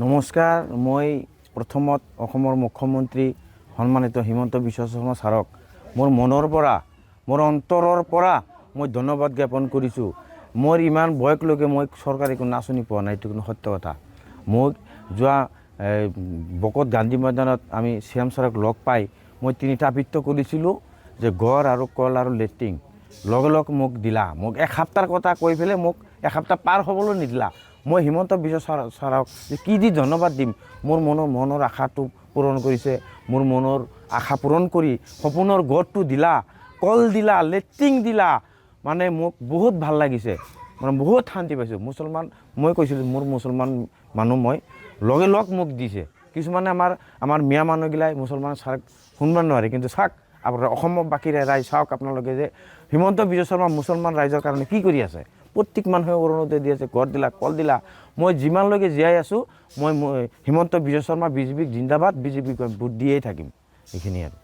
নমস্কাৰ, মই প্ৰথমত অসমৰ মুখ্যমন্ত্ৰী সন্মানিত হিমন্ত বিশ্ব শৰ্মা ছাৰক মোৰ মনৰ পৰা, মোৰ অন্তৰৰ পৰা মই ধন্যবাদ জ্ঞাপন কৰিছোঁ। মোৰ ইমান বয়সলৈকে মই চৰকাৰী কোনো আঁচনি পোৱা নাই, এইটো কোনো সত্য কথা। মোক যোৱা বকত গান্ধী ময়দানত আমি চিএম ছাৰক লগ পাই মই 3টা আবৃত্তি কৰিছিলোঁ যে গড় আৰু কল আৰু লেট্ৰিন লগে লগ মোক দিলা। মোক এসপ্তাহৰ কথা কৈ পেলাই মোক এসপ্তাহ পাৰ হ'বলৈ নিদিলা। মই হিমন্ত বিশ্ব ছাৰক কি দি ধন্যবাদ দিম। মোৰ মনৰ আশাটো পূৰণ কৰিছে, মোৰ মনৰ আশা পূৰণ কৰি সপোনৰ গড়টো দিলা, কল দিলা, লেট্ৰিন দিলা। মানে মোক বহুত ভাল লাগিছে, মানে বহুত শান্তি পাইছোঁ। মই কৈছিলোঁ মোৰ মুছলমান মানুহ মই লগে লগ মোক দিছে। কিছুমানে আমাৰ মিয়া মানুহগিলাই মুছলমান ছাৰক শুনিব নোৱাৰে, কিন্তু চাওক আপোনাৰ অসমৰ বাকী ৰাইজ চাওক আপোনালোকে যে হিমন্ত বিশ্ব শৰ্মা মুছলমান ৰাইজৰ কাৰণে কি কৰি আছে। প্ৰত্যেক মানুহে অৰুণোদয় দি আছে, ঘৰ দিলা, কল দিলা। মই যিমানলৈকে জীয়াই আছোঁ মই হিমন্ত বিশ্ব শৰ্মা বিজেপিক জিন্দাবাদ, বিজেপিক ভোট দিয়েই থাকিম। এইখিনি আৰু।